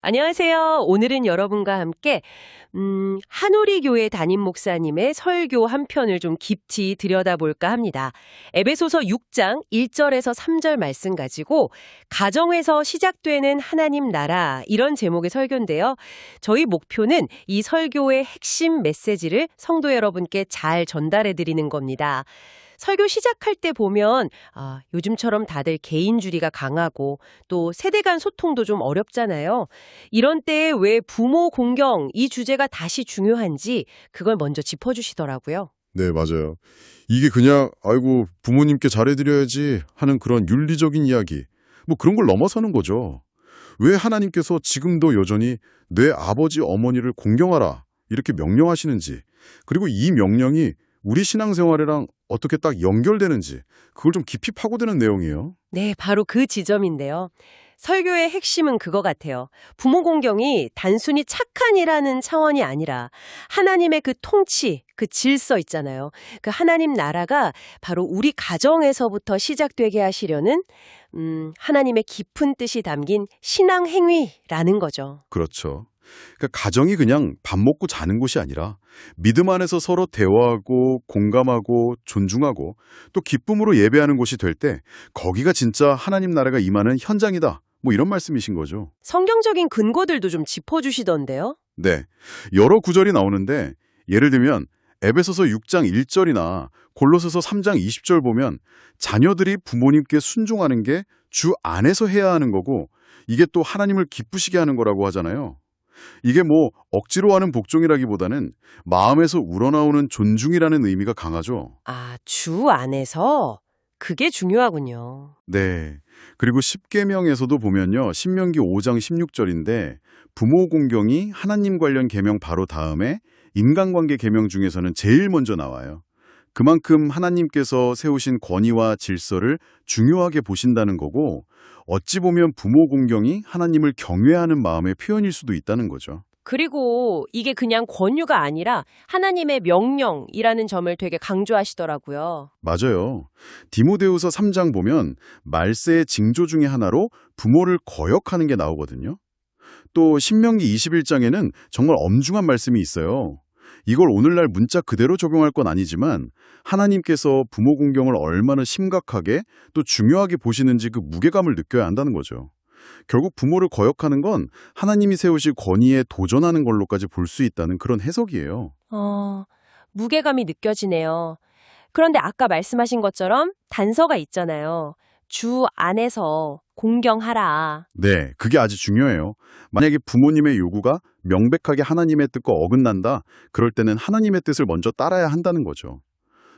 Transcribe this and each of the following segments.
안녕하세요. 오늘은 여러분과 함께 한우리교회 담임 목사님의 설교 한 편을 좀 깊이 들여다볼까 합니다. 에베소서 6장 1절에서 3절 말씀 가지고 가정에서 시작되는 하나님 나라, 이런 제목의 설교인데요. 저희 목표는 이 설교의 핵심 메시지를 성도 여러분께 잘 전달해 드리는 겁니다. 설교 시작할 때 보면 요즘처럼 다들 개인주의가 강하고 또 세대 간 소통도 좀 어렵잖아요. 이런 때에 왜 부모 공경, 이 주제가 다시 중요한지 그걸 먼저 짚어주시더라고요. 네, 맞아요. 이게 그냥 아이고 부모님께 잘해드려야지 하는 그런 윤리적인 이야기, 뭐 그런 걸 넘어서는 거죠. 왜 하나님께서 지금도 여전히 내 아버지 어머니를 공경하라 이렇게 명령하시는지, 그리고 이 명령이 우리 신앙생활이랑 어떻게 딱 연결되는지, 그걸 좀 깊이 파고드는 내용이에요. 네, 바로 그 지점인데요. 설교의 핵심은 그거 같아요. 부모 공경이 단순히 착한 일하는 차원이 아니라 하나님의 그 통치, 그 질서 있잖아요. 그 하나님 나라가 바로 우리 가정에서부터 시작되게 하시려는 하나님의 깊은 뜻이 담긴 신앙 행위라는 거죠. 그렇죠. 그러니까 가정이 그냥 밥 먹고 자는 곳이 아니라 믿음 안에서 서로 대화하고 공감하고 존중하고 또 기쁨으로 예배하는 곳이 될 때 거기가 진짜 하나님 나라가 임하는 현장이다. 뭐 이런 말씀이신 거죠. 성경적인 근거들도 좀 짚어주시던데요. 네. 여러 구절이 나오는데 예를 들면 에베소서 6장 1절이나 골로새서 3장 20절 보면 자녀들이 부모님께 순종하는 게 주 안에서 해야 하는 거고, 이게 또 하나님을 기쁘시게 하는 거라고 하잖아요. 이게 뭐 억지로 하는 복종이라기보다는 마음에서 우러나오는 존중이라는 의미가 강하죠. 주 안에서? 그게 중요하군요. 네. 그리고 십계명에서도 보면요. 신명기 5장 16절인데 부모 공경이 하나님 관련 계명 바로 다음에 인간관계 계명 중에서는 제일 먼저 나와요. 그만큼 하나님께서 세우신 권위와 질서를 중요하게 보신다는 거고, 어찌 보면 부모 공경이 하나님을 경외하는 마음의 표현일 수도 있다는 거죠. 그리고 이게 그냥 권유가 아니라 하나님의 명령이라는 점을 되게 강조하시더라고요. 맞아요. 디모데후서 3장 보면 말세의 징조 중에 하나로 부모를 거역하는 게 나오거든요. 또 신명기 21장에는 정말 엄중한 말씀이 있어요. 이걸 오늘날 문자 그대로 적용할 건 아니지만 하나님께서 부모 공경을 얼마나 심각하게 또 중요하게 보시는지 그 무게감을 느껴야 한다는 거죠. 결국 부모를 거역하는 건 하나님이 세우실 권위에 도전하는 걸로까지 볼 수 있다는 그런 해석이에요. 무게감이 느껴지네요. 그런데 아까 말씀하신 것처럼 단서가 있잖아요. 주 안에서 공경하라. 네, 그게 아주 중요해요. 만약에 부모님의 요구가 명백하게 하나님의 뜻과 어긋난다, 그럴 때는 하나님의 뜻을 먼저 따라야 한다는 거죠.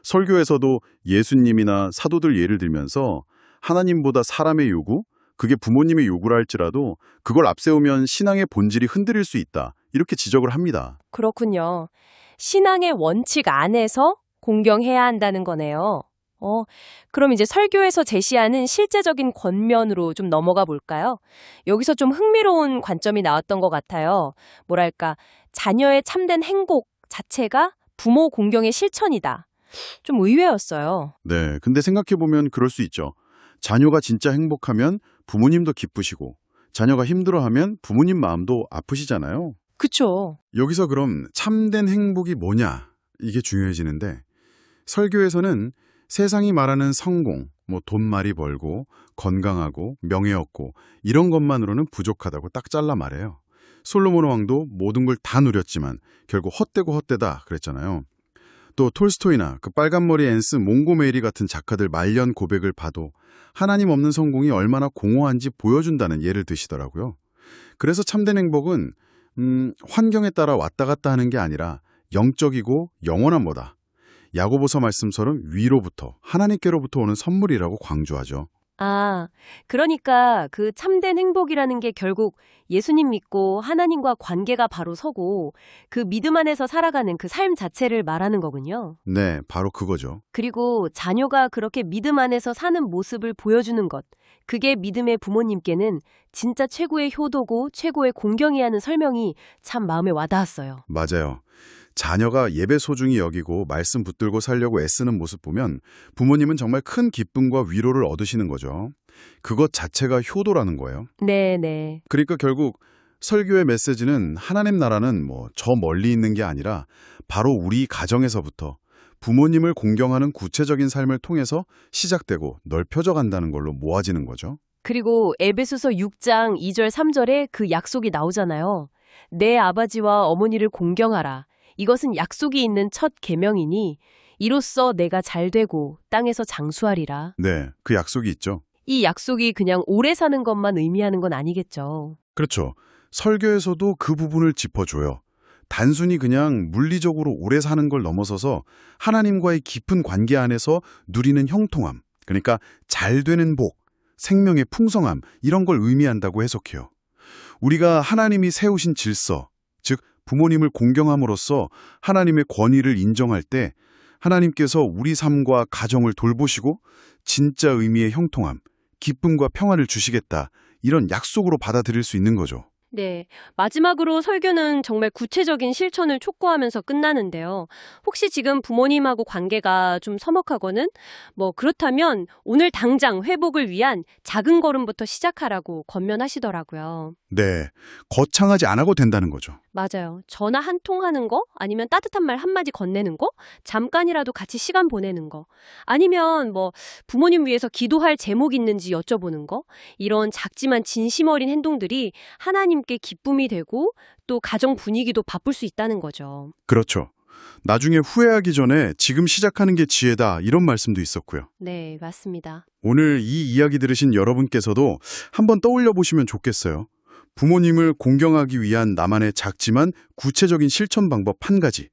설교에서도 예수님이나 사도들 예를 들면서 하나님보다 사람의 요구, 그게 부모님의 요구라 할지라도 그걸 앞세우면 신앙의 본질이 흔들릴 수 있다, 이렇게 지적을 합니다. 그렇군요. 신앙의 원칙 안에서 공경해야 한다는 거네요. 그럼 이제 설교에서 제시하는 실제적인 권면으로 좀 넘어가 볼까요? 여기서 좀 흥미로운 관점이 나왔던 것 같아요. 뭐랄까, 자녀의 참된 행복 자체가 부모 공경의 실천이다. 좀 의외였어요. 네, 근데 생각해보면 그럴 수 있죠. 자녀가 진짜 행복하면 부모님도 기쁘시고, 자녀가 힘들어하면 부모님 마음도 아프시잖아요. 그쵸. 여기서 그럼 참된 행복이 뭐냐, 이게 중요해지는데, 설교에서는 세상이 말하는 성공, 뭐 돈 많이 벌고 건강하고 명예 얻고 이런 것만으로는 부족하다고 딱 잘라 말해요. 솔로몬 왕도 모든 걸 다 누렸지만 결국 헛되고 헛되다 그랬잖아요. 또 톨스토이나 그 빨간머리 앤스 몽고메리 같은 작가들 말년 고백을 봐도 하나님 없는 성공이 얼마나 공허한지 보여준다는 예를 드시더라고요. 그래서 참된 행복은 환경에 따라 왔다 갔다 하는 게 아니라 영적이고 영원한 뭐다. 야고보서 말씀처럼 위로부터, 하나님께로부터 오는 선물이라고 강조하죠. 그러니까 그 참된 행복이라는 게 결국 예수님 믿고 하나님과 관계가 바로 서고 그 믿음 안에서 살아가는 그 삶 자체를 말하는 거군요. 네, 바로 그거죠. 그리고 자녀가 그렇게 믿음 안에서 사는 모습을 보여주는 것, 그게 믿음의 부모님께는 진짜 최고의 효도고 최고의 공경이야 하는 설명이 참 마음에 와닿았어요. 맞아요. 자녀가 예배 소중히 여기고 말씀 붙들고 살려고 애쓰는 모습 보면 부모님은 정말 큰 기쁨과 위로를 얻으시는 거죠. 그것 자체가 효도라는 거예요. 네네. 그러니까 결국 설교의 메시지는 하나님 나라는 저 멀리 있는 게 아니라 바로 우리 가정에서부터 부모님을 공경하는 구체적인 삶을 통해서 시작되고 넓혀져 간다는 걸로 모아지는 거죠. 그리고 에베소서 6장 2절 3절에 그 약속이 나오잖아요. 내 아버지와 어머니를 공경하라. 이것은 약속이 있는 첫 계명이니 이로써 내가 잘되고 땅에서 장수하리라. 네, 그 약속이 있죠. 이 약속이 그냥 오래 사는 것만 의미하는 건 아니겠죠. 그렇죠. 설교에서도 그 부분을 짚어줘요. 단순히 그냥 물리적으로 오래 사는 걸 넘어서서 하나님과의 깊은 관계 안에서 누리는 형통함, 그러니까 잘 되는 복, 생명의 풍성함, 이런 걸 의미한다고 해석해요. 우리가 하나님이 세우신 질서, 즉 부모님을 공경함으로써 하나님의 권위를 인정할 때 하나님께서 우리 삶과 가정을 돌보시고 진짜 의미의 형통함, 기쁨과 평화를 주시겠다, 이런 약속으로 받아들일 수 있는 거죠. 네, 마지막으로 설교는 정말 구체적인 실천을 촉구하면서 끝나는데요. 혹시 지금 부모님하고 관계가 좀 서먹하거는 그렇다면 오늘 당장 회복을 위한 작은 걸음부터 시작하라고 권면하시더라고요. 네, 거창하지 않아도 된다는 거죠. 맞아요. 전화 한 통 하는 거, 아니면 따뜻한 말 한마디 건네는 거, 잠깐이라도 같이 시간 보내는 거, 아니면 부모님 위해서 기도할 제목 있는지 여쭤보는 거, 이런 작지만 진심 어린 행동들이 하나님께 기쁨이 되고 또 가정 분위기도 바꿀 수 있다는 거죠. 그렇죠. 나중에 후회하기 전에 지금 시작하는 게 지혜다, 이런 말씀도 있었고요. 네, 맞습니다. 오늘 이 이야기 들으신 여러분께서도 한번 떠올려 보시면 좋겠어요. 부모님을 공경하기 위한 나만의 작지만 구체적인 실천 방법 한 가지.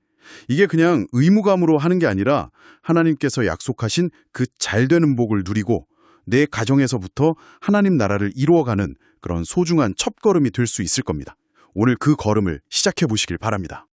이게 그냥 의무감으로 하는 게 아니라 하나님께서 약속하신 그 잘되는 복을 누리고 내 가정에서부터 하나님 나라를 이루어가는 그런 소중한 첫걸음이 될 수 있을 겁니다. 오늘 그 걸음을 시작해 보시길 바랍니다.